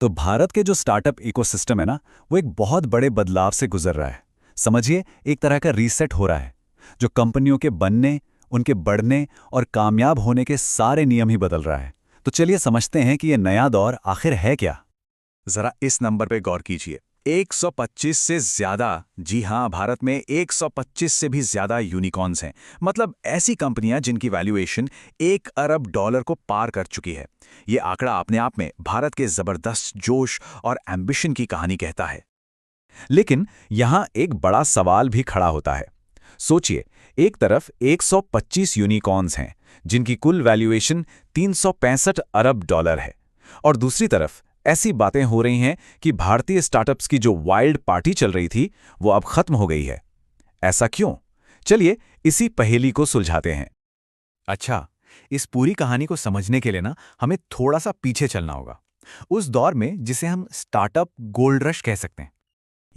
तो भारत के जो स्टार्टअप इकोसिस्टम है ना, वो एक बहुत बड़े बदलाव से गुजर रहा है। समझिए, एक तरह का रीसेट हो रहा है। जो कंपनियों के बनने, उनके बढ़ने और कामयाब होने के सारे नियम ही बदल रहा है। तो चलिए समझते हैं कि ये नया दौर आखिर है क्या। जरा इस नंबर पे गौर कीजिए। 125 से ज्यादा। जी हां, भारत में 125 से भी ज्यादा यूनिकॉर्न्स हैं। मतलब ऐसी कंपनियां जिनकी वैल्यूएशन $1 अरब को पार कर चुकी है। ये आंकड़ा अपने आप में भारत के जबरदस्त जोश और एम्बिशन की कहानी कहता है। लेकिन यहां एक बड़ा सवाल भी खड़ा होता है। सोचिए, एक तरफ 125 यूनिकॉर्न्स हैं जिनकी कुल वैल्यूएशन $365 अरब है, और दूसरी तरफ ऐसी बातें हो रही हैं कि भारतीय स्टार्टअप्स की जो वाइल्ड पार्टी चल रही थी वो अब खत्म हो गई है। ऐसा क्यों? चलिए इसी पहेली को सुलझाते हैं। अच्छा, इस पूरी कहानी को समझने के लिए ना हमें थोड़ा सा पीछे चलना होगा, उस दौर में जिसे हम स्टार्टअप गोल्ड रश कह सकते हैं।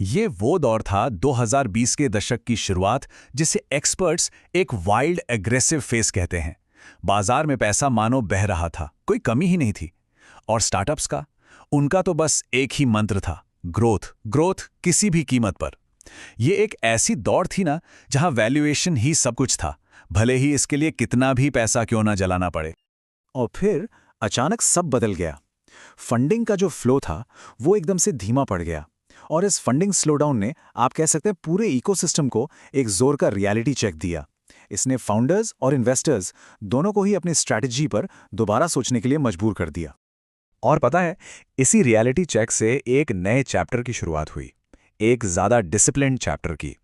ये वो दौर था 2020 के दशक की शुरुआत, जिसे एक्सपर्ट्स एक वाइल्ड एग्रेसिव फेस कहते हैं। बाजार में पैसा मानो बह रहा था, कोई कमी ही नहीं थी। और स्टार्टअप्स का, उनका तो बस एक ही मंत्र था, ग्रोथ, ग्रोथ किसी भी कीमत पर। ये एक ऐसी दौड़ थी ना, जहां वैल्यूएशन ही सब कुछ था, भले ही इसके लिए कितना भी पैसा क्यों ना जलाना पड़े। और फिर अचानक सब बदल गया। फंडिंग का जो फ्लो था वो एकदम से धीमा पड़ गया, और इस फंडिंग स्लोडाउन ने, आप कह सकते हैं, पूरे इकोसिस्टम को एक जोर का रियलिटी चेक दिया। इसने फाउंडर्स और इन्वेस्टर्स दोनों को ही अपनी स्ट्रैटेजी पर दोबारा सोचने के लिए मजबूर कर दिया। और पता है, इसी रियलिटी चेक से एक नए चैप्टर की शुरुआत हुई, एक ज्यादा डिसिप्लिन्ड चैप्टर की।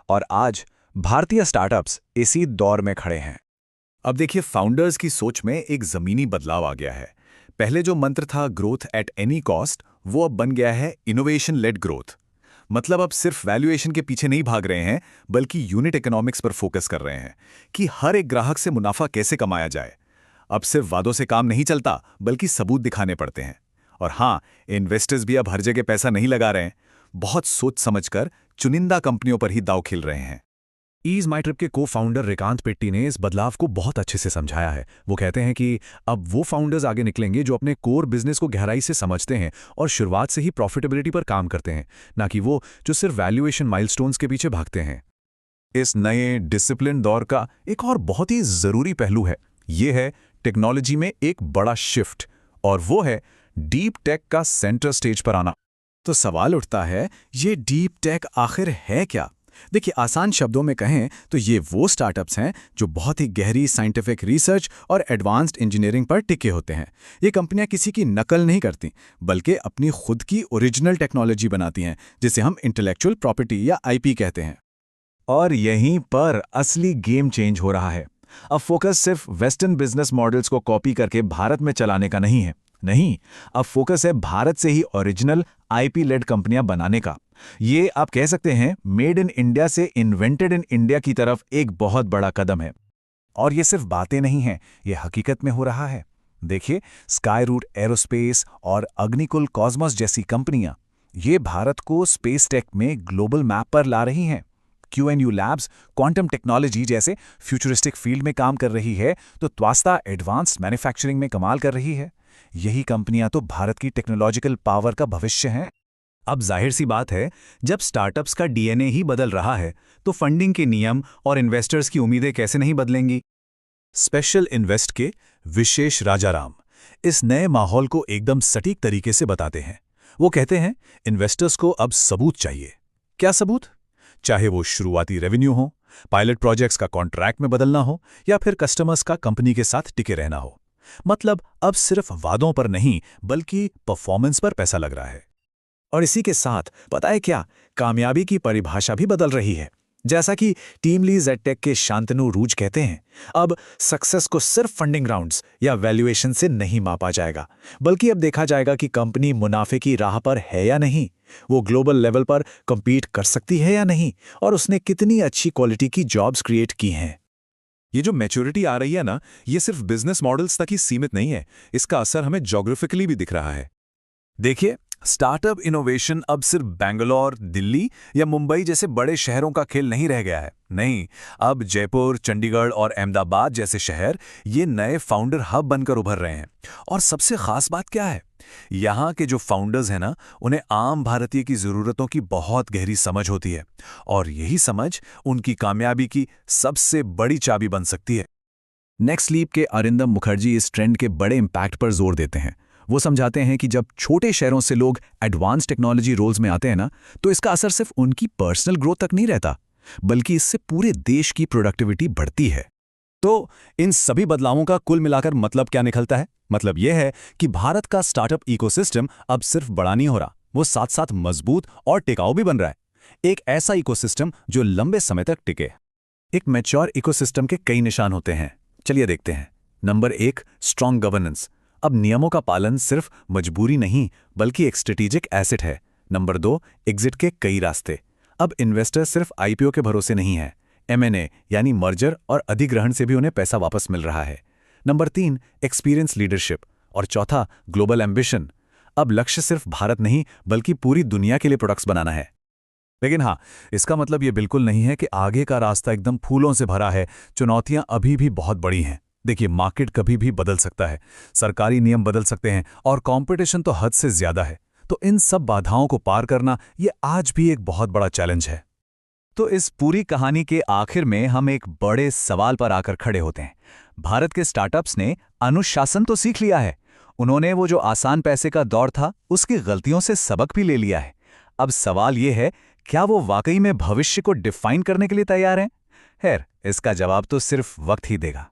और आज भारतीय स्टार्टअप्स इसी दौर में खड़े हैं। अब देखिए, फाउंडर्स की सोच में एक जमीनी बदलाव आ गया है। पहले जो मंत्र था ग्रोथ एट एनी कॉस्ट, वो अब बन गया है इनोवेशन लेड ग्रोथ। मतलब अब सिर्फ वैल्यूएशन के पीछे नहीं भाग रहे हैं, बल्कि यूनिट इकोनॉमिक्स पर फोकस कर रहे हैं कि हर एक ग्राहक से मुनाफा कैसे कमाया जाए। अब सिर्फ वादों से काम नहीं चलता, बल्कि सबूत दिखाने पड़ते हैं। और हाँ, इन्वेस्टर्स भी अब हर जगह पैसा नहीं लगा रहे हैं, बहुत सोच समझकर चुनिंदा कंपनियों पर ही दांव खेल रहे हैं। ईज माई ट्रिप के को फाउंडर रिकांत पेट्टी ने इस बदलाव को बहुत अच्छे से समझाया है। वो कहते हैं कि अब वो फाउंडर्स आगे निकलेंगे जो अपने कोर बिजनेस को गहराई से समझते हैं और शुरुआत से ही प्रॉफिटेबिलिटी पर काम करते हैं, ना कि वो जो सिर्फ वैल्यूएशन माइलस्टोन्स के पीछे भागते हैं। इस नए डिसिप्लिन दौर का एक और बहुत ही जरूरी पहलू है, ये है टेक्नोलॉजी में एक बड़ा शिफ्ट, और वो है डीप टेक का सेंटर स्टेज पर आना। तो सवाल उठता है, ये डीप टेक आखिर है क्या? देखिए, आसान शब्दों में कहें तो ये वो स्टार्टअप्स हैं जो बहुत ही गहरी साइंटिफिक रिसर्च और एडवांस्ड इंजीनियरिंग पर टिके होते हैं। ये कंपनियां किसी की नकल नहीं करती, बल्कि अपनी खुद की ओरिजिनल टेक्नोलॉजी बनाती हैं, जिसे हम इंटेलेक्चुअल प्रॉपर्टी या आईपी कहते हैं। और यहीं पर असली गेम चेंज हो रहा है। अब फोकस सिर्फ वेस्टर्न बिजनेस मॉडल्स को कॉपी करके भारत में चलाने का नहीं है। नहीं, अब फोकस है भारत से ही ओरिजिनल आईपी लेड कंपनियां बनाने का। ये आप कह सकते हैं मेड इन इंडिया से इन्वेंटेड इन इंडिया की तरफ एक बहुत बड़ा कदम है। और ये सिर्फ बातें नहीं हैं, ये हकीकत में हो रहा है। देखिए, स्काई रूट एरोस्पेस और अग्निकुल कॉस्मोस जैसी कंपनियां, ये भारत को स्पेस टेक में ग्लोबल मैप पर ला रही हैं। QNU लैब्स क्वांटम टेक्नोलॉजी जैसे फ्यूचरिस्टिक फील्ड में काम कर रही है, तो त्वास्ता एडवांस्ड मैन्युफैक्चरिंग में कमाल कर रही है। यही कंपनियां तो भारत की टेक्नोलॉजिकल पावर का भविष्य हैं। अब जाहिर सी बात है, जब स्टार्टअप्स का डीएनए ही बदल रहा है तो फंडिंग के नियम और इन्वेस्टर्स की उम्मीदें कैसे नहीं बदलेंगी। स्पेशल इन्वेस्ट के विशेष राजाराम इस नए माहौल को एकदम सटीक तरीके से बताते हैं। वो कहते हैं, इन्वेस्टर्स को अब सबूत चाहिए। क्या सबूत? चाहे वो शुरुआती रेवेन्यू हो, पायलट प्रोजेक्ट्स का कॉन्ट्रैक्ट में बदलना हो, या फिर कस्टमर्स का कंपनी के साथ टिके रहना हो। मतलब अब सिर्फ वादों पर नहीं, बल्कि परफॉर्मेंस पर पैसा लग रहा है। और इसी के साथ पता है क्या, कामयाबी की परिभाषा भी बदल रही है। जैसा कि टीम ली जेडटेक के शांतनु रूज कहते हैं, अब सक्सेस को सिर्फ फंडिंग राउंड्स या वैल्यूएशन से नहीं मापा जाएगा, बल्कि अब देखा जाएगा कि कंपनी मुनाफे की राह पर है या नहीं, वो ग्लोबल लेवल पर compete कर सकती है या नहीं, और उसने कितनी अच्छी क्वालिटी की जॉब्स क्रिएट की हैं। ये जो मैच्योरिटी आ रही है ना, ये सिर्फ बिजनेस मॉडल्स तक ही सीमित नहीं है, इसका असर हमें ज्योग्राफिकली भी दिख रहा है। देखिए, स्टार्टअप इनोवेशन अब सिर्फ बेंगलोर, दिल्ली या मुंबई जैसे बड़े शहरों का खेल नहीं रह गया है। नहीं, अब जयपुर, चंडीगढ़ और अहमदाबाद जैसे शहर ये नए फाउंडर हब बनकर उभर रहे हैं। और सबसे खास बात क्या है, यहाँ के जो फाउंडर्स हैं ना, उन्हें आम भारतीय की ज़रूरतों की बहुत गहरी समझ होती है और यही समझ उनकी कामयाबी की सबसे बड़ी चाबी बन सकती है। नेक्स्ट लीप के अरिंदम मुखर्जी इस ट्रेंड के बड़े इम्पैक्ट पर जोर देते हैं। वो समझाते हैं कि जब छोटे शहरों से लोग एडवांस टेक्नोलॉजी रोल्स में आते हैं ना, तो इसका असर सिर्फ उनकी पर्सनल ग्रोथ तक नहीं रहता, बल्कि इससे पूरे देश की प्रोडक्टिविटी बढ़ती है। तो इन सभी बदलावों का कुल मिलाकर मतलब क्या निकलता है? मतलब यह है कि भारत का स्टार्टअप इकोसिस्टम अब सिर्फ बड़ा नहीं हो रहा, वो साथ साथ मजबूत और टिकाऊ भी बन रहा है। एक ऐसा इकोसिस्टम जो लंबे समय तक टिके। एक मैच्योर इकोसिस्टम के कई निशान होते हैं, चलिए देखते हैं। Number 1, strong governance. अब नियमों का पालन सिर्फ मजबूरी नहीं, बल्कि एक स्ट्रेटेजिक एसेट है। नंबर 2, एग्जिट के कई रास्ते। अब इन्वेस्टर सिर्फ आईपीओ के भरोसे नहीं है, एमएनए यानी मर्जर और अधिग्रहण से भी उन्हें पैसा वापस मिल रहा है। Number 3, experience leadership. और चौथा, ग्लोबल एम्बिशन। अब लक्ष्य सिर्फ भारत नहीं, बल्कि पूरी दुनिया के लिए प्रोडक्ट्स बनाना है। लेकिन हाँ, इसका मतलब ये बिल्कुल नहीं है कि आगे का रास्ता एकदम फूलों से भरा है। चुनौतियां अभी भी बहुत बड़ी हैं। देखिए, मार्केट कभी भी बदल सकता है, सरकारी नियम बदल सकते हैं और कंपटीशन तो हद से ज्यादा है। तो इन सब बाधाओं को पार करना ये आज भी एक बहुत बड़ा चैलेंज है। तो इस पूरी कहानी के आखिर में हम एक बड़े सवाल पर आकर खड़े होते हैं। भारत के स्टार्टअप्स ने अनुशासन तो सीख लिया है, उन्होंने वो जो आसान पैसे का दौर था उसकी गलतियों से सबक भी ले लिया है। अब सवाल ये है, क्या वो वाकई में भविष्य को डिफाइन करने के लिए तैयार हैं? खैर, इसका जवाब तो सिर्फ वक्त ही देगा।